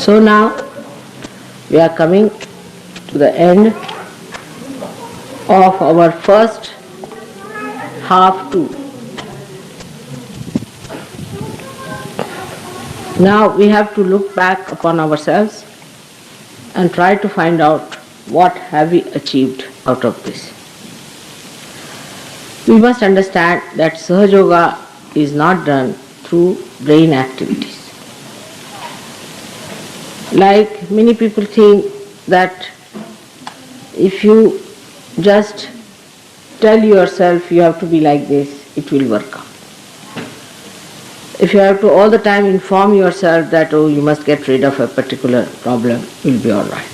So now we are coming to the end of our first half two. Now we have to look back upon ourselves and try to find out what have we achieved out of this. We must understand that Sahaja Yoga is not done through brain activities. Like many people think that if you just tell yourself you have to be like this, it will work out. If you have to all the time inform yourself that, oh, you must get rid of a particular problem, it will be all right.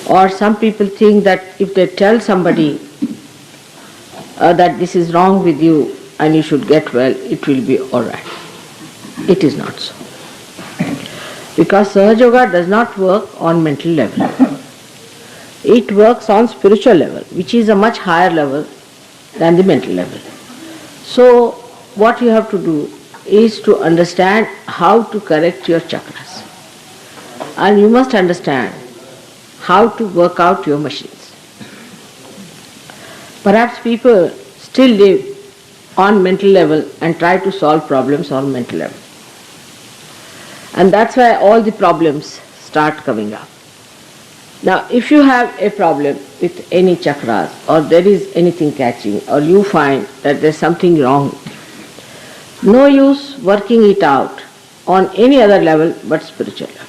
Or some people think that if they tell somebody that this is wrong with you and you should get well, it will be all right. It is not so. Because Sahaja Yoga does not work on mental level. It works on spiritual level, which is a much higher level than the mental level. So what you have to do is to understand how to correct your chakras. And you must understand how to work out your machines. Perhaps people still live on mental level and try to solve problems on mental level. And that's why all the problems start coming up. Now, if you have a problem with any chakras, or there is anything catching, or you find that there's something wrong, no use working it out on any other level but spiritual level.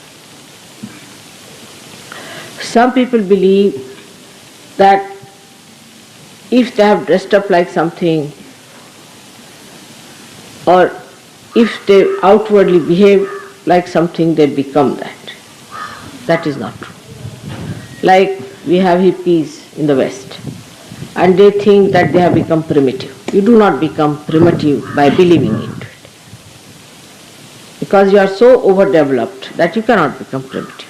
Some people believe that if they have dressed up like something, or if they outwardly behave like something, they become that. That is not true. Like we have hippies in the West, and they think that they have become primitive. You do not become primitive by believing into it. Because you are so overdeveloped that you cannot become primitive.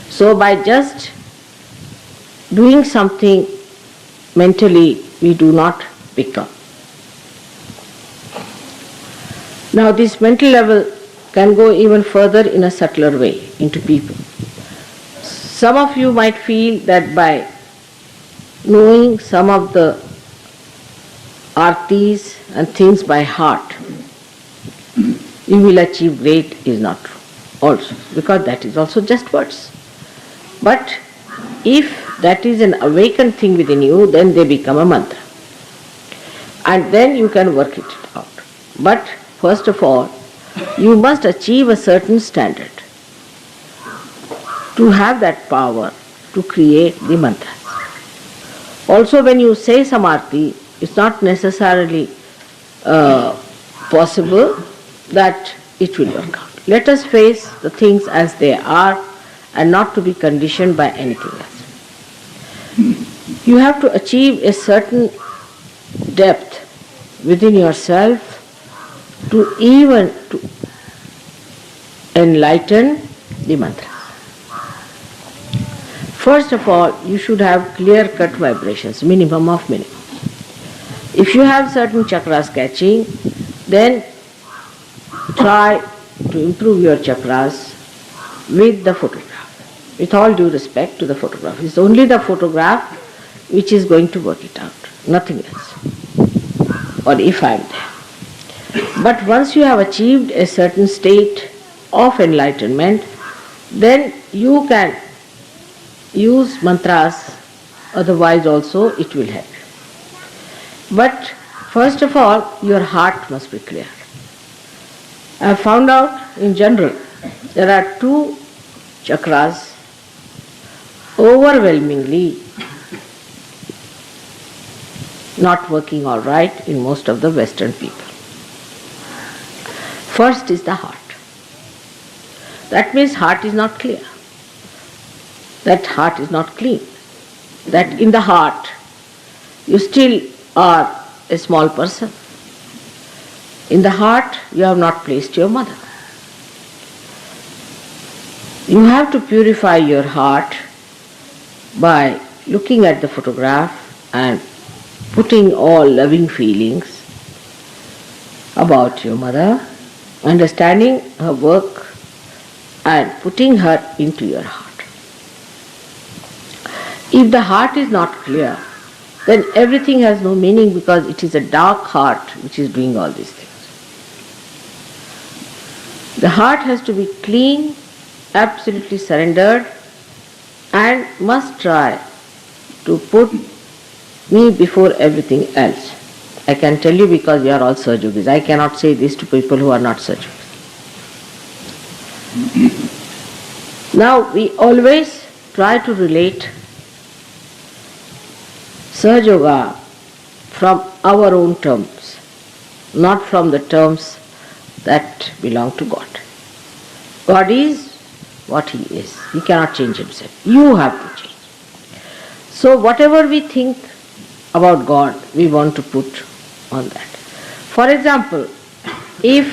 So by just doing something mentally, we do not become. Now this mental level can go even further in a subtler way into people. Some of you might feel that by knowing some of the artis and things by heart, you will achieve great. Is not true also, because that is also just words. But if that is an awakened thing within you, then they become a mantra. And then you can work it out. But first of all, you must achieve a certain standard to have that power to create the mantras. Also, when you say samarthi, it's not necessarily possible that it will work out. Let us face the things as they are and not to be conditioned by anything else. You have to achieve a certain depth within yourself to even to enlighten the mantra. First of all, you should have clear-cut vibrations, minimum of minimum. If you have certain chakras catching, then try to improve your chakras with the photograph. With all due respect to the photograph. It's only the photograph which is going to work it out, nothing else. Or if I am there. But once you have achieved a certain state of enlightenment, then you can use mantras, otherwise also it will help you. But first of all, your heart must be clear. I have found out in general there are two chakras overwhelmingly not working all right in most of the Western people. First is the heart. That means heart is not clear. That heart is not clean. That in the heart you still are a small person. In the heart you have not placed your mother. You have to purify your heart by looking at the photograph and putting all loving feelings about your mother, understanding her work and putting her into your heart. If the heart is not clear, then everything has no meaning because it is a dark heart which is doing all these things. The heart has to be clean, absolutely surrendered, and must try to put me before everything else. I can tell you because we are all Sahajogis. I cannot say this to people who are not Sahajogis. Now we always try to relate Sahajoga from our own terms, not from the terms that belong to God. God is what He is. He cannot change Himself. You have to change. So whatever we think about God, we want to put on that. For example, if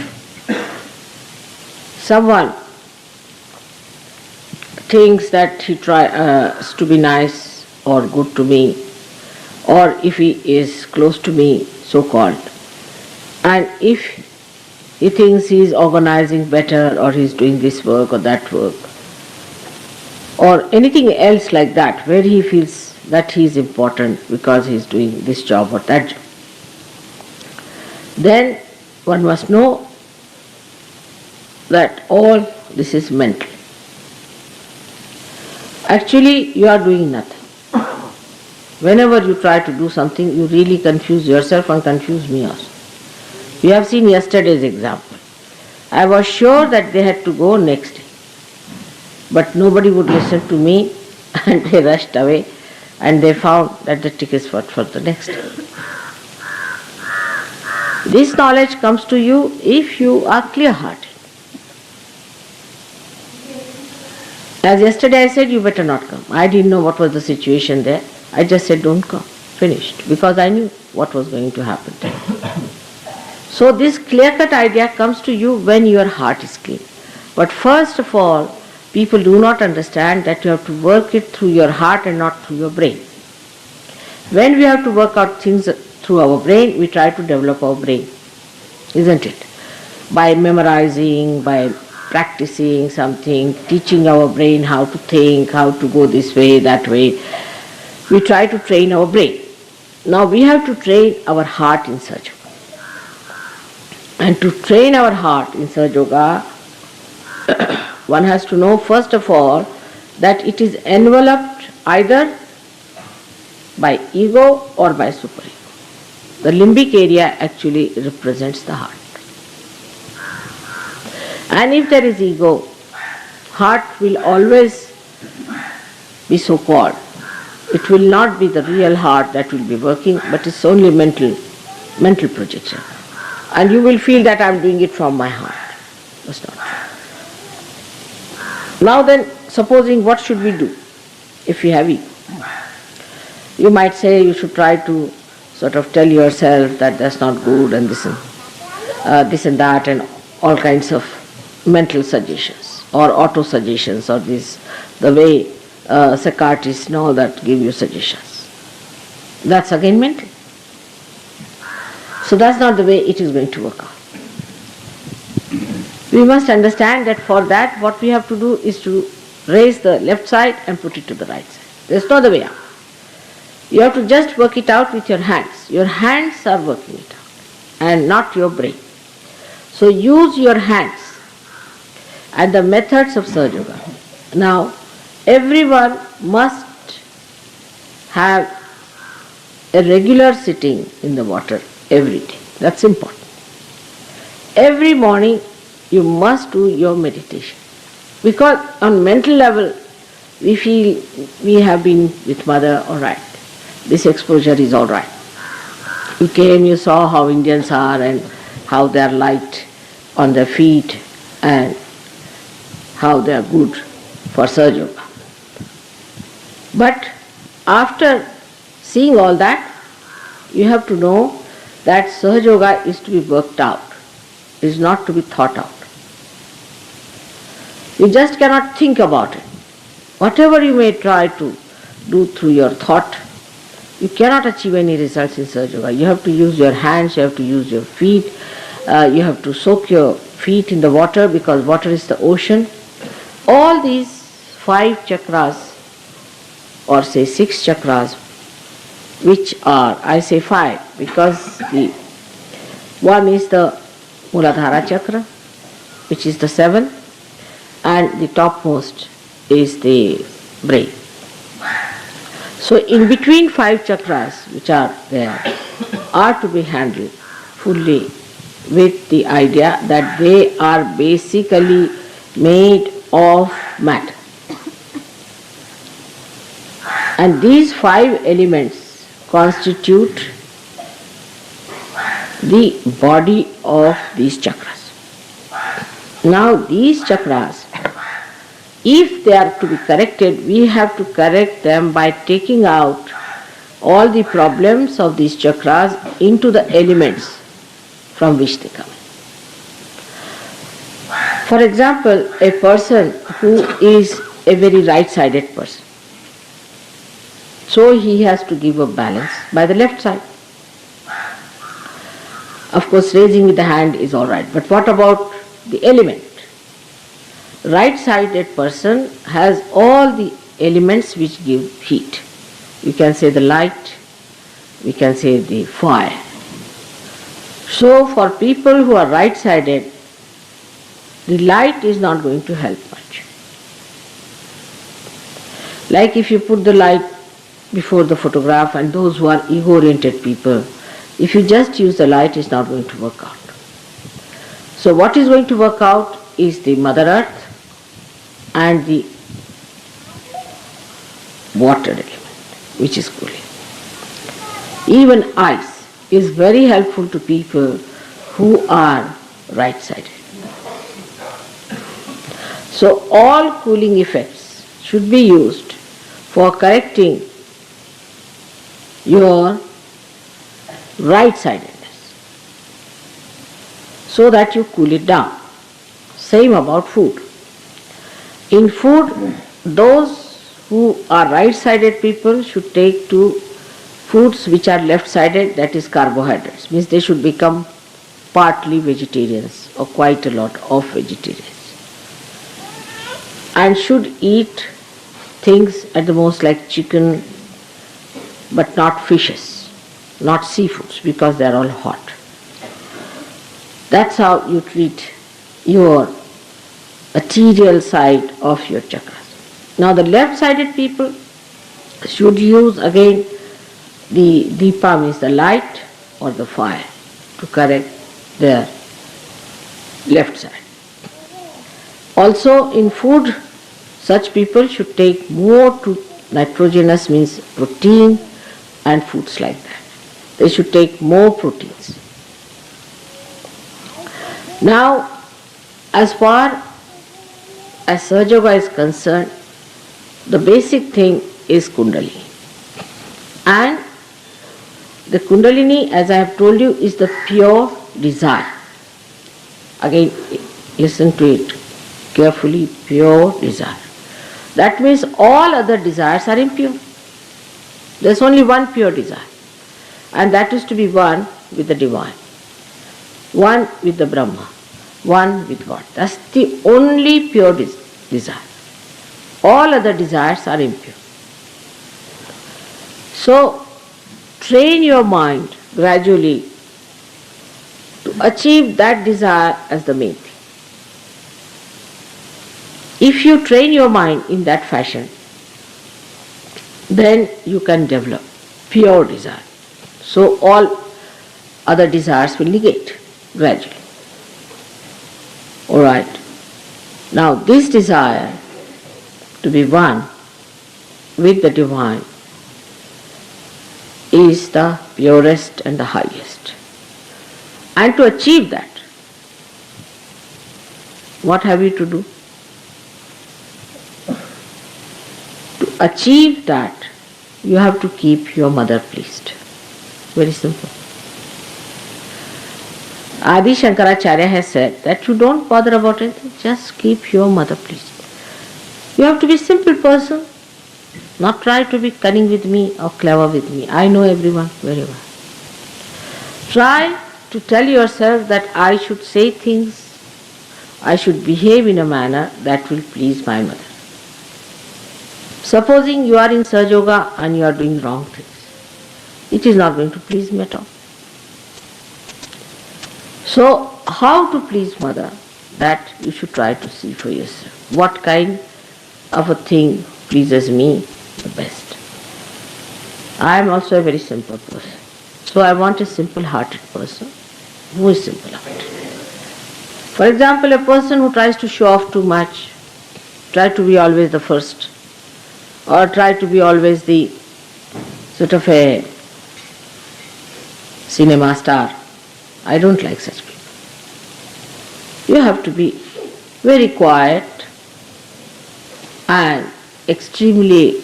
someone thinks that he tries to be nice or good to me, or if he is close to me, so-called, and if he thinks he is organizing better or he is doing this work or that work, or anything else like that, where he feels that he is important because he is doing this job or that job, then one must know that all this is mental. Actually, you are doing nothing. Whenever you try to do something, you really confuse yourself and confuse me also. We have seen yesterday's example. I was sure that they had to go next day, but nobody would listen to me and they rushed away and they found that the tickets were for the next day. This knowledge comes to you if you are clear-hearted. As yesterday I said, you better not come. I didn't know what was the situation there. I just said, don't come. Finished. Because I knew what was going to happen. So this clear-cut idea comes to you when your heart is clean. But first of all, people do not understand that you have to work it through your heart and not through your brain. When we have to work out things through our brain, we try to develop our brain, isn't it? By memorizing, by practicing something, teaching our brain how to think, how to go this way, that way. We try to train our brain. Now we have to train our heart in Sahaja. And to train our heart in Sahaja, one has to know first of all that it is enveloped either by ego or by superego. The limbic area actually represents the heart. And if there is ego, heart will always be so-called. It will not be the real heart that will be working, but it's only mental projection. And you will feel that I'm doing it from my heart. That's not true. Now then, supposing what should we do if we have ego? You might say you should try to sort of tell yourself that that's not good and this and that and all kinds of mental suggestions or auto-suggestions or the way psychiatrists and all that give you suggestions. That's again mental. So that's not the way it is going to work out. We must understand that for that what we have to do is to raise the left side and put it to the right side. There's no other way out. You have to just work it out with your hands. Your hands are working it out and not your brain. So use your hands and the methods of Sahaja Yoga. Now, everyone must have a regular sitting in the water every day. That's important. Every morning you must do your meditation. Because on mental level we feel we have been with Mother, all right. This exposure is all right. You came, you saw how Indians are and how they are light on their feet and how they are good for Sahaja Yoga. But after seeing all that, you have to know that Sahaja Yoga is to be worked out, is not to be thought out. You just cannot think about it. Whatever you may try to do through your thought, you cannot achieve any results in Sahaja Yoga. You have to use your hands, you have to use your feet, you have to soak your feet in the water because water is the ocean. All these 5 chakras, or say 6 chakras, which are, I say 5 because the one is the Muladhara chakra, which is the 7, and the topmost is the brain. So in between 5 chakras which are there are to be handled fully with the idea that they are basically made of matter. And these 5 elements constitute the body of these chakras. Now these chakras, if they are to be corrected, we have to correct them by taking out all the problems of these chakras into the elements from which they come. For example, a person who is a very right-sided person, so he has to give a balance by the left side. Of course, raising with the hand is all right, but what about the element? Right-sided person has all the elements which give heat. You can say the light, we can say the fire. So for people who are right-sided, the light is not going to help much. Like if you put the light before the photograph, and those who are ego-oriented people, if you just use the light, it's not going to work out. So what is going to work out is the Mother Earth and the water element, which is cooling. Even ice is very helpful to people who are right-sided. So all cooling effects should be used for correcting your right-sidedness so that you cool it down. Same about food. In food, those who are right-sided people should take to foods which are left-sided, that is carbohydrates. Means they should become partly vegetarians or quite a lot of vegetarians. And should eat things at the most like chicken, but not fishes, not seafoods, because they are all hot. That's how you treat your arterial side of your chakras. Now the left-sided people should use again the deepa, means the light or the fire, to correct their left side. Also in food, such people should take more nitrogenous, means protein, and foods like that. They should take more proteins. Now, as far as Sahaja Yoga is concerned, the basic thing is Kundalini. And the Kundalini, as I have told you, is the pure desire. Again, listen to it carefully, pure desire. That means all other desires are impure. There is only one pure desire, and that is to be one with the divine, one with the Brahma, one with God. That's the only pure desire. All other desires are impure. So, train your mind gradually to achieve that desire as the main thing. If you train your mind in that fashion, then you can develop pure desire. So all other desires will negate gradually. Alright. Now this desire to be one with the divine is the purest and the highest. And to achieve that, what have you to do? To achieve that, you have to keep your mother pleased. Very simple. Adi Shankaracharya has said that you don't bother about anything, just keep your mother pleased. You have to be a simple person, not try to be cunning with me or clever with me. I know everyone very well. Try to tell yourself that I should say things I should behave in a manner that will please my mother. Supposing you are in Sahaja Yoga and you are doing wrong things, it is not going to please me at all. So, how to please mother? That you should try to see for yourself. What kind of a thing pleases me the best? I am also a very simple person. So I want a simple-hearted person. Who is simple-hearted? For example, a person who tries to show off too much, try to be always the first, or try to be always the sort of a cinema star. I don't like such people. You have to be very quiet and extremely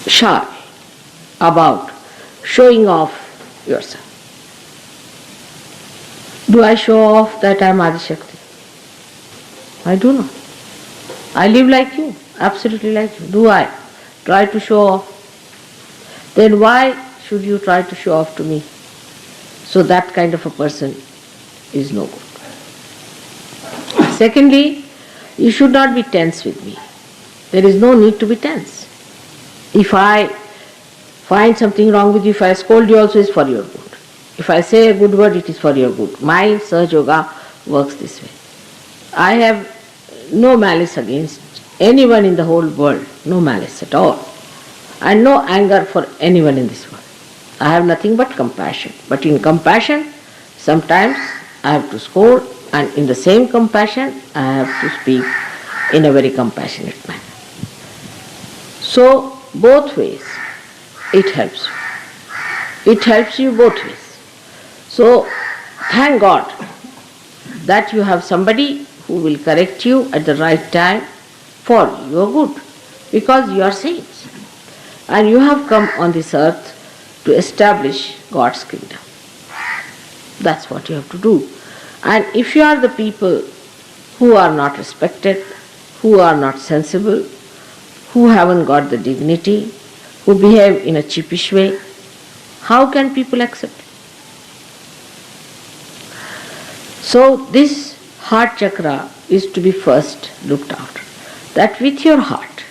shy about showing off yourself. Do I show off that I am Adishakti? I do not. I live like you, absolutely like you. Do I try to show off? Then why should you try to show off to me? So that kind of a person is no good. Secondly, you should not be tense with me. There is no need to be tense. If I find something wrong with you, if I scold you also, is for your good. If I say a good word, it is for your good. My Sahaja Yoga works this way. I have no malice against anyone in the whole world, no malice at all, and no anger for anyone in this world. I have nothing but compassion. But in compassion, sometimes I have to scold, and in the same compassion, I have to speak in a very compassionate manner. So, both ways, it helps you. It helps you both ways. So, thank God that you have somebody who will correct you at the right time for your good, because you are saints. And you have come on this earth to establish God's kingdom. That's what you have to do. And if you are the people who are not respected, who are not sensible, who haven't got the dignity, who behave in a cheapish way, how can people accept it? So this heart chakra is to be first looked after. That with your heart,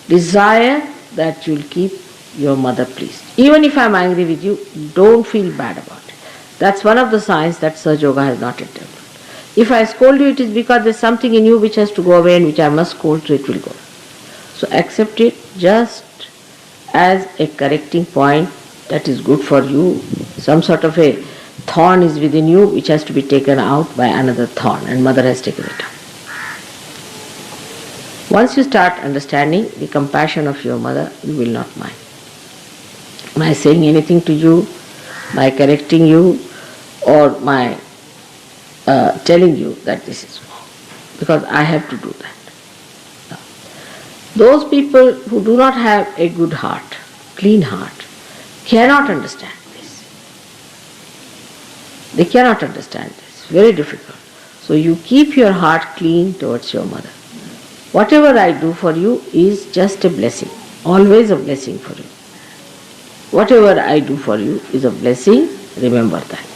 desire that you will keep your mother pleased. Even if I am angry with you, don't feel bad about it. That's one of the signs that Sahaja Yoga has not yet developed. If I scold you, it is because there is something in you which has to go away and which I must scold, so it will go. So accept it just as a correcting point that is good for you. Some sort of a thorn is within you which has to be taken out by another thorn, and mother has taken it out. Once you start understanding the compassion of your mother, you will not mind my saying anything to you, my correcting you, or my telling you that this is wrong, because I have to do that. Those people who do not have a good heart, clean heart, cannot understand this. They cannot understand this. Very difficult. So you keep your heart clean towards your mother. Whatever I do for you is just a blessing, always a blessing for you. Whatever I do for you is a blessing, remember that.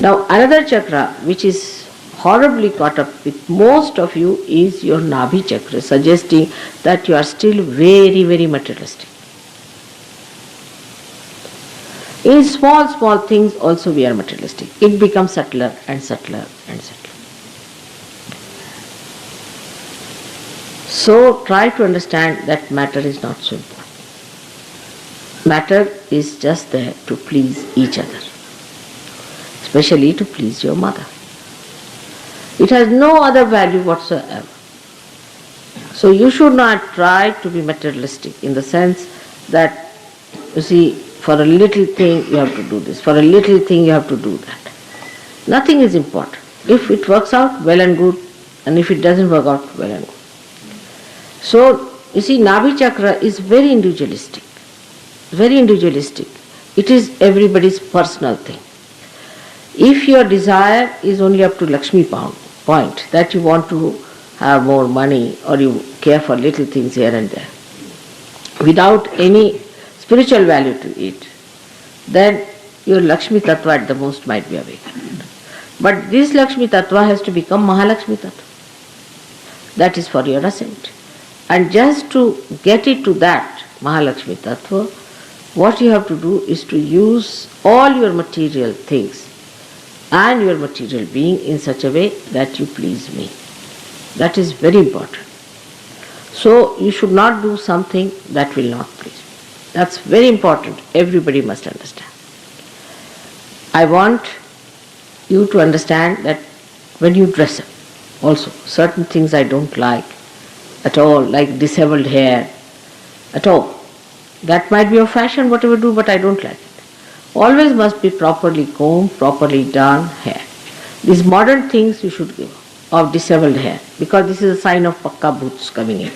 Now another chakra which is horribly caught up with most of you is your Nabhi chakra, suggesting that you are still very, very materialistic. In small things also we are materialistic. It becomes subtler and subtler and subtler. So try to understand that matter is not so important. Matter is just there to please each other, especially to please your mother. It has no other value whatsoever. So you should not try to be materialistic in the sense that, you see, for a little thing you have to do this, for a little thing you have to do that. Nothing is important. If it works out, well and good, and if it doesn't work out, well and good. So, you see, Nabhi chakra is very individualistic. Very individualistic. It is everybody's personal thing. If your desire is only up to Lakshmi point, that you want to have more money or you care for little things here and there, without any spiritual value to it, then your Lakshmi Tattva at the most might be awakened. But this Lakshmi Tattva has to become Mahalakshmi Tattva. That is for your ascent. And just to get it to that Mahalakshmi Tattva, what you have to do is to use all your material things and your material being in such a way that you please me. That is very important. So you should not do something that will not please me. That's very important. Everybody must understand. I want you to understand that when you dress up, also certain things I don't like at all, like disheveled hair, at all. That might be a fashion, whatever you do, but I don't like it. Always must be properly combed, properly done hair. These modern things you should give of disheveled hair, because this is a sign of pakka bhoots coming in.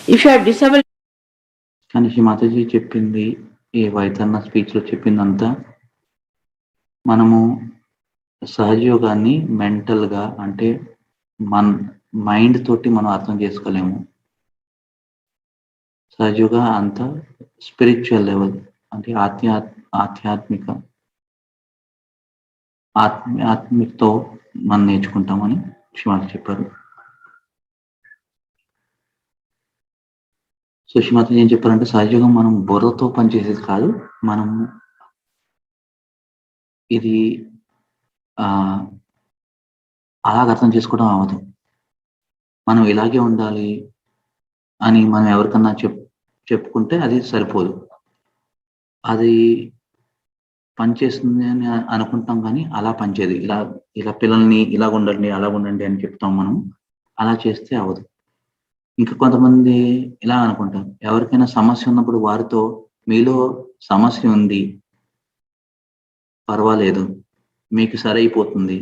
If you have disheveled, కానీ శ్రీ మాతాజీ చెప్పింది ఈ వైతరణ స్పీచ్లో చెప్పిందంతా మనము సహజయోగాన్ని మెంటల్గా అంటే మన mind తోటి మనం అర్థం చేసుకోలేము. సహజయోగా అంతా స్పిరిచువల్ లెవెల్ అంటే ఆత్మికతో మనం నేర్చుకుంటామని శ్రీమాత చెప్పారు. సో శ్రీమాత ఏం చెప్పారంటే సహజయోగం మనం బుర్రతో పనిచేసేది కాదు, మనం ఇది అలాగ అర్థం చేసుకోవడం అవ్వదు. మనం ఇలాగే ఉండాలి అని మనం ఎవరికన్నా చెప్పుకుంటే అది సరిపోదు. అది పనిచేస్తుంది అని అనుకుంటాం, కానీ అలా పనిచేయదు. ఇలా పిల్లల్ని ఇలాగ ఉండండి అలాగ ఉండండి అని చెప్తాం, మనం అలా చేస్తే అవ్వదు. ఇంకా కొంతమంది ఇలా అనుకుంటాం, ఎవరికైనా సమస్య ఉన్నప్పుడు వారితో మీలో సమస్య ఉంది, పర్వాలేదు, మీకు సరైపోతుంది,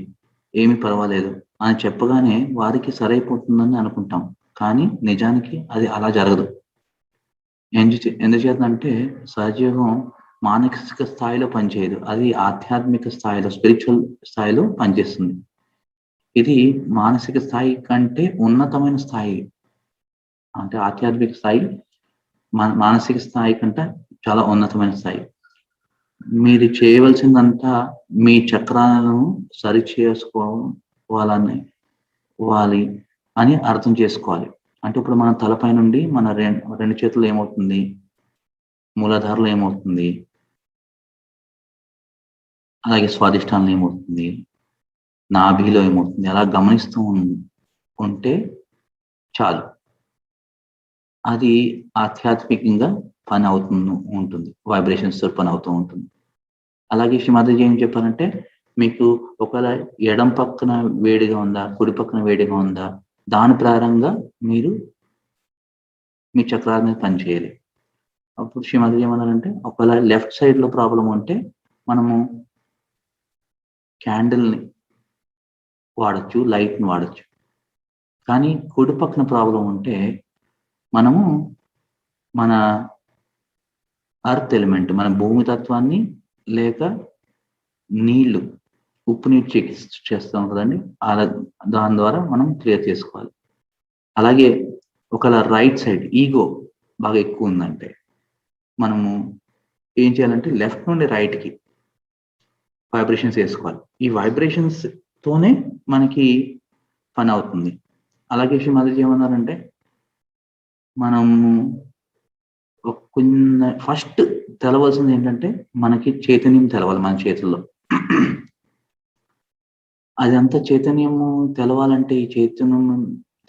ఏమి పర్వాలేదు అని చెప్పగానే వారికి సరైపోతుందని అనుకుంటాం, కానీ నిజానికి అది అలా జరగదు. ఎందుచేతంటే సహజయోగం మానసిక స్థాయిలో పనిచేయదు, అది ఆధ్యాత్మిక స్థాయిలో స్పిరిచువల్ స్థాయిలో పనిచేస్తుంది. ఇది మానసిక స్థాయి కంటే ఉన్నతమైన స్థాయి. అంటే ఆధ్యాత్మిక స్థాయి మానసిక స్థాయి కంటే చాలా ఉన్నతమైన స్థాయి. మీరు చేయవలసిందంతా మీ చక్రాలను సరి చేసుకోవాలని అని అర్థం చేసుకోవాలి. అంటే ఇప్పుడు మన తలపై నుండి మన రెండు చేతులు ఏమవుతుంది, మూలాధారలో ఏమవుతుంది, అలాగే స్వాదిష్టానం ఏమవుతుంది, నాభిలో ఏమవుతుంది, అలా గమనిస్తూ ఉంటే చాలు. అది ఆధ్యాత్మికంగా పని ఉంటుంది, వైబ్రేషన్స్ తో పని అవుతూ ఉంటుంది. అలాగే శ్రీమాతాజీ ఏం చెప్పారంటే, మీకు ఒకవేళ ఎడం పక్కన వేడిగా ఉందా, కుడి పక్కన వేడిగా ఉందా, దాని ప్రారంభంగా మీరు మీ చక్రాల మీద పని చేయాలి. అప్పుడు శ్రీమాతాజీ ఏమన్నారంటే, ఒకవేళ లెఫ్ట్ సైడ్ లో ప్రాబ్లం ఉంటే మనము క్యాండిల్ని వాడచ్చు, లైట్ని వాడచ్చు. కానీ కుడి పక్కన ప్రాబ్లం ఉంటే మనము మన అర్త్ ఎలిమెంట్, మన భూమి తత్వాన్ని లేక నీళ్లు, ఉప్పు నీరు చేస్తాం కదండి, అలా దాని ద్వారా మనం క్లియర్ చేసుకోవాలి. అలాగే ఒకవేళ రైట్ సైడ్ ఈగో బాగా ఎక్కువ ఉందంటే మనము ఏం చేయాలంటే లెఫ్ట్ నుండి రైట్కి వైబ్రేషన్స్ వేసుకోవాలి. ఈ వైబ్రేషన్స్ తోనే మనకి పని అవుతుంది. అలాగే శ్రీమాతాజీ ఏమన్నారంటే, మనము ఫస్ట్ తెలవాల్సింది ఏంటంటే మనకి చైతన్యం తెలవాలి మన చేతుల్లో. అదంతా చైతన్యము తెలవాలంటే, ఈ చైతన్యం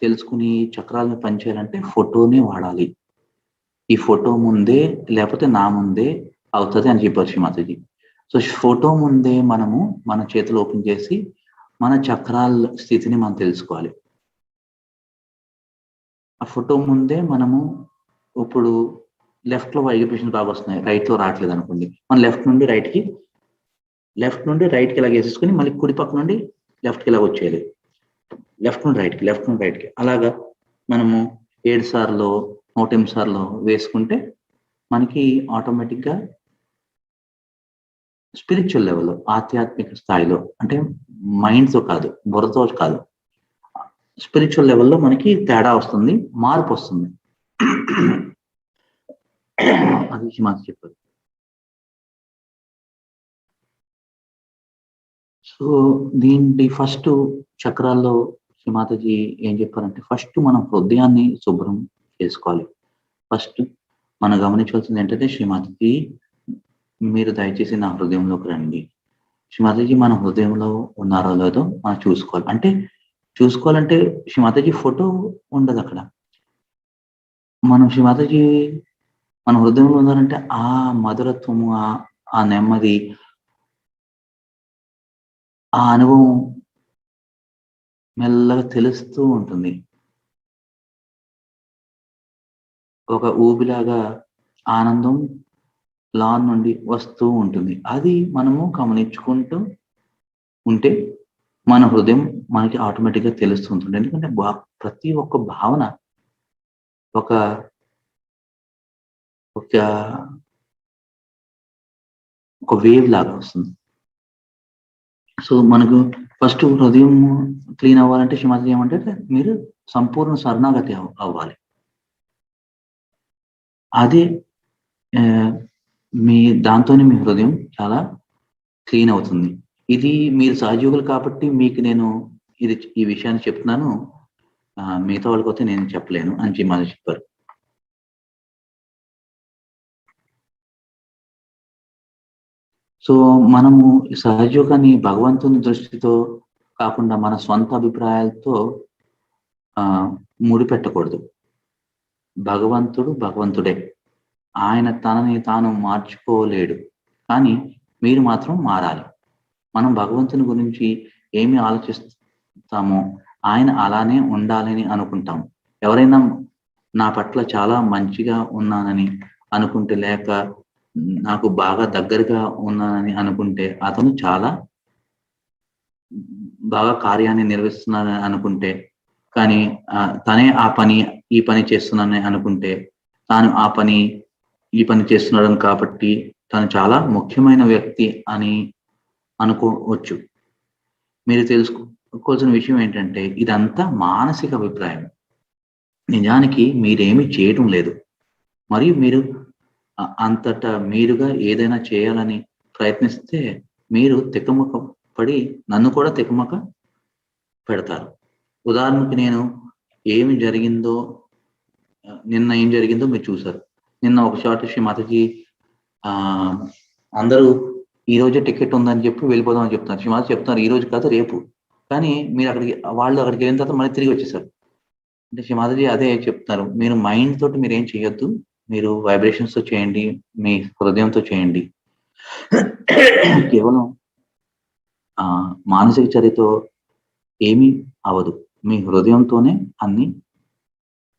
తెలుసుకుని చక్రాలను పనిచేయాలంటే ఫోటోనే వాడాలి. ఈ ఫోటో ముందే లేకపోతే నా ముందే అవుతుంది అని చెప్పారు శ్రీమాతాజీ. సో ఫోటో ముందే మనము మన చేతులు ఓపెన్ చేసి మన చక్రాల స్థితిని మనం తెలుసుకోవాలి. ఆ ఫోటో ముందే మనము ఇప్పుడు లెఫ్ట్ లో వైబ్రేషన్ బాగా వస్తున్నాయి, రైట్ లో రావట్లేదు అనుకోండి, మనం లెఫ్ట్ నుండి రైట్ కి ఇలా వేసేసుకుని మళ్ళీ కుడి పక్క నుండి లెఫ్ట్ కి ఇలా వచ్చేయాలి, లెఫ్ట్ నుండి రైట్ కి అలాగా మనము 7 సార్లు 108 సార్లు వేసుకుంటే మనకి ఆటోమేటిక్ గా స్పిరిచువల్ లెవెల్లో, ఆధ్యాత్మిక స్థాయిలో, అంటే మైండ్తో కాదు, బుర్రతో కాదు, స్పిరిచువల్ లెవెల్లో మనకి తేడా వస్తుంది, మార్పు వస్తుంది. అది మాకు చెప్పారు. సో దీని ఫస్ట్ చక్రాల్లో శ్రీమాతాజీ ఏం చెప్పారంటే ఫస్ట్ మనం హృదయాన్ని శుభ్రం చేసుకోవాలి. ఫస్ట్ మనం గమనించవలసింది ఏంటంటే శ్రీమాతాజీ మీరు దయచేసి నా హృదయంలోకి రండి. శ్రీమాతాజీ మన హృదయంలో ఉన్నారో లేదో మనం చూసుకోవాలి. అంటే చూసుకోవాలంటే శ్రీమాతాజీ ఫోటో ఉండదు అక్కడ. మనం శ్రీమాతాజీ మన హృదయంలో ఉన్నారంటే ఆ మధురత్వము, ఆ నెమ్మది, ఆ అనుభవం మెల్లగా తెలుస్తూ ఉంటుంది. ఒక ఊబిలాగా ఆనందం లాన్ నుండి వస్తూ ఉంటుంది. అది మనము గమనించుకుంటూ ఉంటే మన హృదయం మనకి ఆటోమేటిక్‌గా తెలుస్తూ ఉంటుంది. ఎందుకంటే ప్రతి ఒక్క భావన ఒక ఒక ఒక వేవ్ లాగా వస్తుంది. సో మనకు ఫస్ట్ హృదయం క్లీన్ అవ్వాలంటే శ్రీమాతాజీ ఏమంటే మీరు సంపూర్ణ శరణాగతి అవ్వాలి. అదే మీ దాంతోనే మీ హృదయం చాలా క్లీన్ అవుతుంది. ఇది మీరు సహజీవులు కాబట్టి మీకు నేను ఈ విషయాన్ని చెప్తున్నాను. మిగతా వాళ్ళకైతే నేను చెప్పలేను అని శ్రీమాతాజీ చెప్పారు. సో మనము సహజయోగాన్ని భగవంతుని దృష్టితో కాకుండా మన స్వంత అభిప్రాయాలతో ముడిపెట్టకూడదు. భగవంతుడు భగవంతుడే. ఆయన తనని తాను మార్చుకోలేడు. కానీ మీరు మాత్రం మారాలి. మనం భగవంతుని గురించి ఏమి ఆలోచిస్తామో ఆయన అలానే ఉండాలని అనుకుంటాం. ఎవరైనా నా పట్ల చాలా మంచిగా ఉన్నానని అనుకుంటే, లేక నాకు బాగా దగ్గరగా ఉన్నానని అనుకుంటే అతను చాలా బాగా కార్యాన్ని నిర్వహిస్తున్నానని అనుకుంటే, కానీ తనే ఆ పని ఈ పని చేస్తున్నానని అనుకుంటే, తాను ఆ పని ఈ పని చేస్తున్నాడు కాబట్టి తను చాలా ముఖ్యమైన వ్యక్తి అని అనుకోవచ్చు. మీరు తెలుసుకోవాల్సిన విషయం ఏంటంటే ఇదంతా మానసిక అభిప్రాయం. నిజానికి మీరేమి చేయటం లేదు. మరియు మీరు అంతటా మీరుగా ఏదైనా చేయాలని ప్రయత్నిస్తే మీరు తికమక పడి నన్ను కూడా తికమక పెడతారు. ఉదాహరణకి నేను ఏమి జరిగిందో నిన్న ఏం జరిగిందో మీరు చూసారు. నిన్న ఒక చోట శ్రీమాతాజీ అందరూ ఈ రోజే టికెట్ ఉందని చెప్పి వెళ్ళిపోదాం అని చెప్తున్నారు. శ్రీమాతాజీ చెప్తున్నారు ఈ రోజు కాదు రేపు. కానీ మీరు వాళ్ళు అక్కడికి వెళ్ళిన తర్వాత మళ్ళీ తిరిగి వచ్చేసారు. అంటే శ్రీమాతాజీ అదే చెప్తున్నారు. మీరు మైండ్ తోటి మీరు ఏం చేయొద్దు. మీరు వైబ్రేషన్స్ తో చేయండి, మీ హృదయంతో చేయండి. కేవలం మానసిక చర్యతో ఏమీ అవదు. మీ హృదయంతోనే అన్ని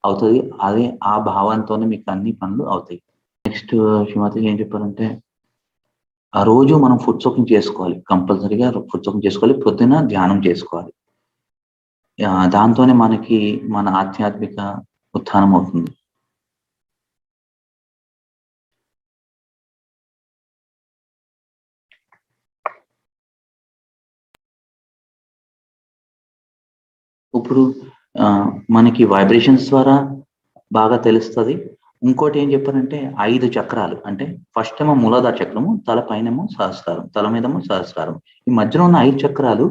అవుతుంది. అదే ఆ భావంతోనే మీకు అన్ని పనులు అవుతాయి. నెక్స్ట్ శ్రీమాతాజీ ఏం చెప్పారంటే ఆ రోజు మనం ఫుడ్ సోకింగ్ చేసుకోవాలి. కంపల్సరీగా ఫుడ్ సోకింగ్ చేసుకోవాలి. పొద్దున ధ్యానం చేసుకోవాలి. దాంతోనే మనకి మన ఆధ్యాత్మిక ఉత్థానం అవుతుంది. ఇప్పుడు మనకి వైబ్రేషన్స్ ద్వారా బాగా తెలుస్తుంది. ఇంకోటి ఏం చెప్పారంటే 5 చక్రాలు. అంటే ఫస్ట్ ఏమో మూలాధార చక్రము, తల పైనేమో సహస్రారం, తల మీదేమో సహస్రారం. ఈ మధ్యలో ఉన్న 5 చక్రాలు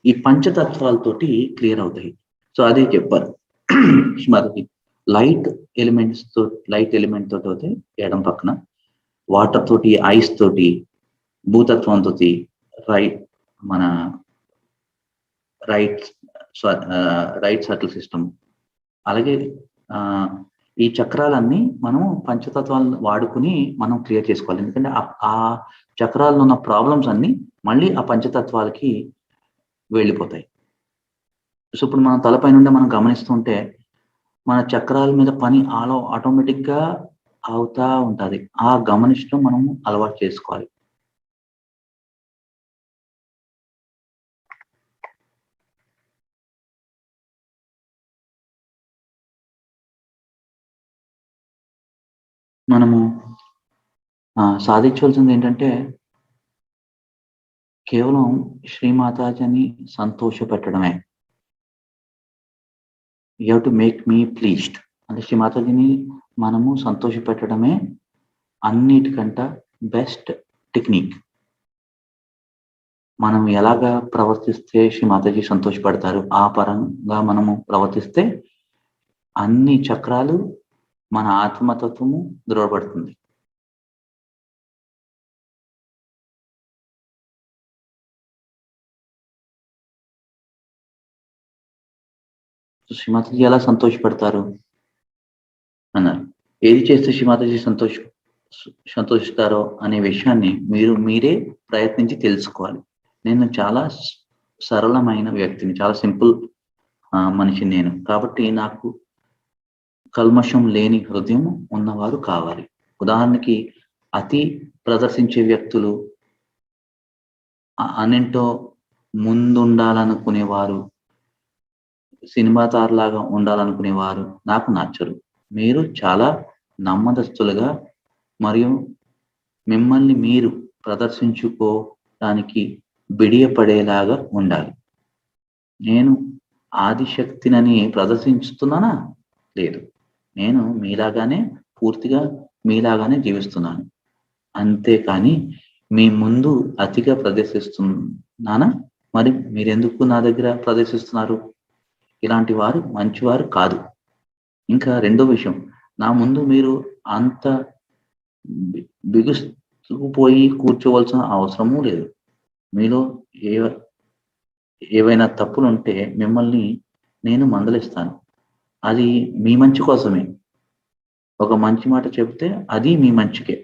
ఈ పంచతత్వాలతోటి క్లియర్ అవుతాయి. సో అదే చెప్పారు మనకి లైట్ ఎలిమెంట్ తోటి అవుతాయి ఎడం పక్కన, వాటర్ తోటి, ఐస్ తోటి, భూతత్వంతో మన రైట్ సర్కిల్ సిస్టమ్. అలాగే ఈ చక్రాలన్నీ మనము పంచతత్వాలను వాడుకుని మనం క్లియర్ చేసుకోవాలి. ఎందుకంటే ఆ చక్రాల్లో ఉన్న ప్రాబ్లమ్స్ అన్ని మళ్ళీ ఆ పంచతత్వాలకి వెళ్ళిపోతాయి. సో ఇప్పుడు మన తలపై నుండి మనం గమనిస్తుంటే మన చక్రాల మీద పని ఆటోమేటిక్ గా అవుతా ఉంటది. ఆ గమనించడం మనము అలవాటు చేసుకోవాలి. మనము సాధించవలసింది ఏంటంటే కేవలం శ్రీమాతాజీని సంతోష పెట్టడమే. You have to make me pleased. అంటే శ్రీమాతాజీని మనము సంతోష పెట్టడమే అన్నిటికంట బెస్ట్ టెక్నిక్. మనం ఎలాగా ప్రవర్తిస్తే శ్రీ మాతాజీ సంతోషపడతారు, ఆ పరంగా మనము ప్రవర్తిస్తే అన్ని చక్రాలు మన ఆత్మతత్వము దృఢపడుతుంది. శ్రీమాతాజీ ఎలా సంతోషపడతారు అన్నారు. ఏది చేస్తే శ్రీమాతాజీ సంతోషిస్తారో అనే విషయాన్ని మీరే ప్రయత్నించి తెలుసుకోవాలి. నేను చాలా సరళమైన వ్యక్తిని, చాలా సింపుల్ మనిషిని నేను. కాబట్టి నాకు కల్మషం లేని హృదయం ఉన్నవారు కావాలి. ఉదాహరణకి అతి ప్రదర్శించే వ్యక్తులు, అన్నింటో ముందుండాలనుకునేవారు, సినిమా తారలాగా ఉండాలనుకునేవారు నాకు నచ్చరు. మీరు చాలా నమ్మదస్తులుగా మరియు మిమ్మల్ని మీరు ప్రదర్శించుకోవడానికి బిడియపడేలాగా ఉండాలి. నేను ఆదిశక్తినని ప్రదర్శించుతున్నానా? లేదు. నేను మీలాగానే పూర్తిగా మీలాగానే జీవిస్తున్నాను. అంతేకాని మీ ముందు అతిగా ప్రదర్శిస్తున్నానా? మరి మీరెందుకు నా దగ్గర ప్రదర్శిస్తున్నారు? ఇలాంటి వారు మంచివారు కాదు. ఇంకా రెండో విషయం, నా ముందు మీరు అంత బిగుసుకుపోయి కూర్చోవలసిన అవసరమూ లేదు. మీలో ఏవైనా తప్పులుంటే మిమ్మల్ని నేను మందలిస్తాను. అది మీ మంచి కోసమే. ఒక మంచి మాట చెప్తే అది మీ మంచికే.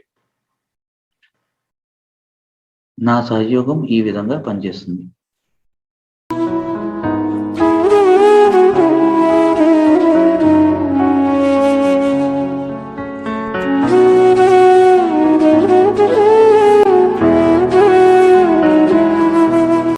నా సహయోగం ఈ విధంగా పనిచేస్తుంది.